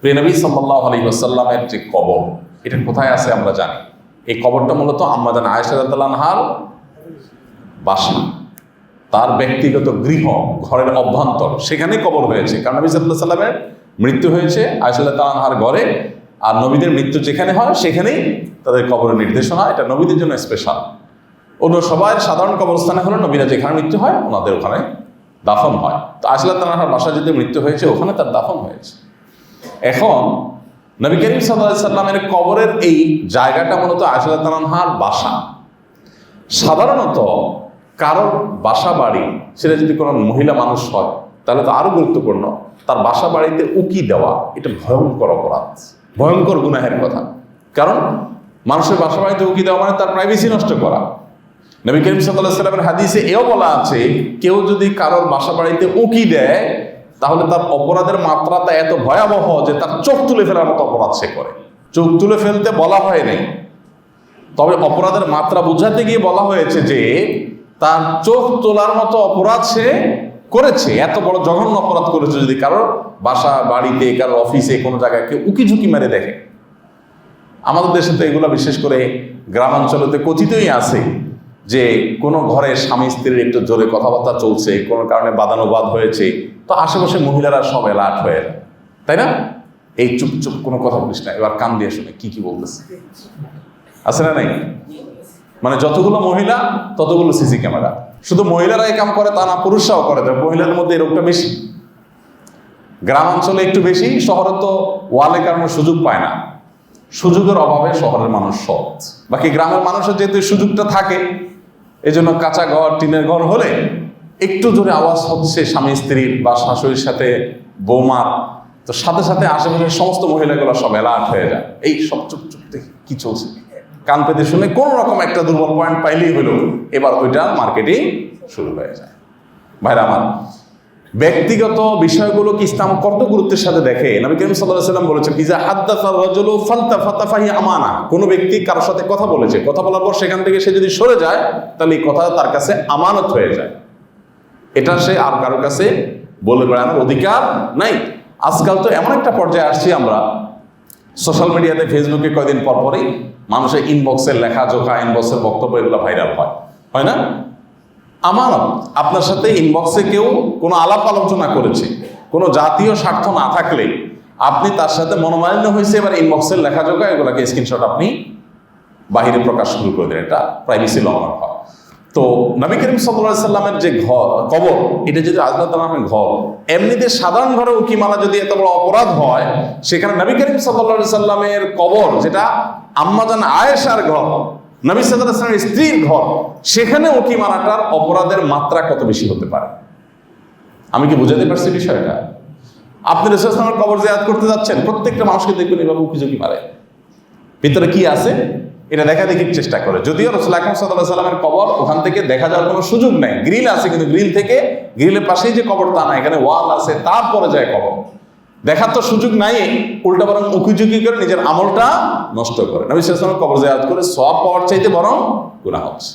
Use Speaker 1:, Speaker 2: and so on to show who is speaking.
Speaker 1: প্রিয় নবী সাল্লাল্লাহু আলাইহি ওয়াসাল্লামের যে কবর, এটা কোথায় আছে আমরা জানি। এই কবরটা মূলত আম্মা জান আয়েশা রাদিয়াল্লাহু আনহার বাসা, তার ব্যক্তিগত গৃহ, ঘরের অভ্যন্তর, সেখানেই কবর হয়েছে। কারণ নবী সাল্লাল্লাহু আলাইহি ওয়াসাল্লামের মৃত্যু হয়েছে আয়েশা রাদিয়াল্লাহু আনহার ঘরে, আর নবীদের মৃত্যু যেখানে হয় সেখানেই তাদের কবরের নির্দেশনা। এটা নবীদের জন্য স্পেশাল। অন্য সবাই সাধারণ কবরস্থানে হলো নবীরা যেখানে মৃত্যু হয় ওনাদের ওখানে দাফন হয়। তো আয়েশা রাদিয়াল্লাহু আনহার বাসা যদি মৃত্যু হয়েছে, ওখানে তার দাফন হয়েছে। এখন নবী করিম সাল্লাল্লাহু আলাইহি সাল্লামের কবরের এই জায়গাটা মূলত আয়েশা রাদিয়াল্লাহু আনহার বাসা। সাধারণত কারোর বাসা বাড়ি, সেটা যদি কোনো মহিলা মানুষ হয় তাহলে তো আরো গুরুত্বপূর্ণ, তার বাসা বাড়িতে উকি দেওয়া এটা ভয়ঙ্কর অপরাধ, ভয়ঙ্কর গুনাহের কথা। কারণ মানুষের বাসা বাড়িতে উকি দেওয়া মানে তার প্রাইভেসি নষ্ট করা। নবী করিম সাল্লাল্লাহু আলাইহি সাল্লামের হাদিসে এও বলা আছে, কেউ যদি কারোর বাসা বাড়িতে উকি দেয় তাহলে তার অপরাধের মাত্রাটা এত ভয়াবহ যে তার চোখ তুলে ফেলার মতো অপরাধ সে করে। চোখ তুলে ফেলতে বলা হয় নাই, তবে অপরাধের মাত্রা বোঝাতে গিয়ে বলা হয়েছে যে তার চোখ তোলার মতো অপরাধ সে করেছে। এত বড় জঘন্য অপরাধ করেছে যদি কারোর বাসা বাড়িতে, কারোর অফিসে, কোনো জায়গায় কেউ উকি ঝুঁকি মেরে দেখে। আমাদের দেশে তো এগুলো বিশেষ করে গ্রামাঞ্চলেতে কথিতই আছে যে কোনো ঘরে স্বামী স্ত্রীর একটু জোরে কথাবার্তা চলছে, কোনো কারণে বাদানুবাদ হয়েছে, তো আশেপাশে মহিলারা সব অ্যালার্ট হয়ে যায়, তাই না? এই চুপ চুপ কোনো কথা বলিস না, এবার কান দিয়ে শুনে কি বলতেছে, আছে না নাই? মানে যতগুলো মহিলা ততগুলো সিসি ক্যামেরা। শুধু মহিলারা এই কাম করে তা না, পুরুষরাও করে। মহিলাদের মধ্যে এই রোগটা বেশি, গ্রামাঞ্চলে একটু বেশি, শহরে তো ওয়ালে কারণে সুযোগ পায় না। সুযোগের অভাবে শহরের মানুষ সৎ, বাকি গ্রামের মানুষের যেহেতু সুযোগটা থাকে, এই জন্য কাঁচা ঘর, টিনের ঘর হলে একটু জোরে আওয়াজ হচ্ছে স্বামী স্ত্রীর বা শাশুড়ির সাথে বৌমার, তো সাথে সাথে আশেপাশের সমস্ত মহিলাগুলো সব অ্যালার্ট হয়ে যায়। এই সব চুপ চুপ দেখে কি চলছে, কান পেতে শুনে কোন রকম একটা দুর্বল পয়েন্ট পাইলেই হলো, এবার ওইটা মার্কেটিং শুরু হয়ে যায়। ভাইরা আমার, ব্যক্তিগত বিষয়গুলো কি ইসলাম কত গুরুত্বের সাথে দেখে। নবী করিম সাল্লাল্লাহু আলাইহি ওয়াসাল্লাম বলেছেন, ইজা হাদ্দাসা রাজুলু ফালতাফাতা ফাহি আমানা। কোনো ব্যক্তি কারোর সাথে কথা বলেছে, কথা বলার পর সেখান থেকে সে যদি সরে যায় তাহলে এই কথা তার কাছে আমানত হয়ে যায়, এটা সে আর কারোর কাছে বলে বেড়ানোর অধিকার নাই। আজকাল তো এমন একটা পর্যায়ে আসছি আমরা, সোশ্যাল মিডিয়াতে, ফেসবুকে কয়েকদিন পর পরই মানুষের ইনবক্সের লেখা জোখা, ইনবক্সের বক্তব্য, এগুলো ভাইরাল হয় না? আমানত। আপনার সাথে ইনবক্সে কেউ কোনো আলাপ আলোচনা করেছে, কোনো জাতীয় স্বার্থ না থাকলে আপনি তার সাথে মনোমালিন্য হয়েছে, এবার ইনবক্সের লেখাজোখা এগুলোকে স্ক্রিনশট আপনি বাহিরে প্রকাশ শুরু করে দেন, এটা প্রাইভেসি লঙ্ঘন হয়। তো নবী করিম সাল্লাল্লাহু আলাইহি সাল্লামের যে কবর, এটা যদি আজলাতামের ঘর, এমনিতে সাধারণ ঘরে উকি মারা যদি এত বড় অপরাধ হয়, সেখানে নবী করিম সাল্লাল্লাহু আলাইহি সাল্লামের কবর, যেটা আম্মা জান আয়েশার ঘর, নবী সাল্লাল্লাহু আলাইহি সাল্লামের স্ত্রীর ঘর, সেখানে উকি মারাটার অপরাধের মাত্রা কত বেশি হতে পারে? আমি কি বুঝাতে পারছি বিষয়টা? আপনি রাসূল সাল্লাল্লাহু আলাইহি ওয়াসাল্লামের কবর জিয়ারত করতে যাচ্ছেন, প্রত্যেকটা মানুষকে দেখবেন এভাবে উকি ঝুঁকি মারে, ভিতরে কি আছে এটা দেখা দেখির চেষ্টা করে। যদিও রাসূল আকরাম সাল্লাল্লাহু আলাইহি ওয়াসাল্লামের কবর, ওখান থেকে দেখা যাওয়ার কোনো সুযোগ নেই, গ্রিল আছে, কিন্তু গ্রিলের পাশেই যে কবর তা না, এখানে ওয়াল আছে, তারপরে যায় কবর, দেখার তো সুযোগ নাই, উল্টা বরং উকিঝুঁকি করে নিজের আমলটা নষ্ট করে। নবী সাল্লাল্লাহু আলাইহি ওয়াসাল্লাম কবর জিয়ারত করে সওয়াব পাওয়ার চাইতে বরং গুনাহ হচ্ছে।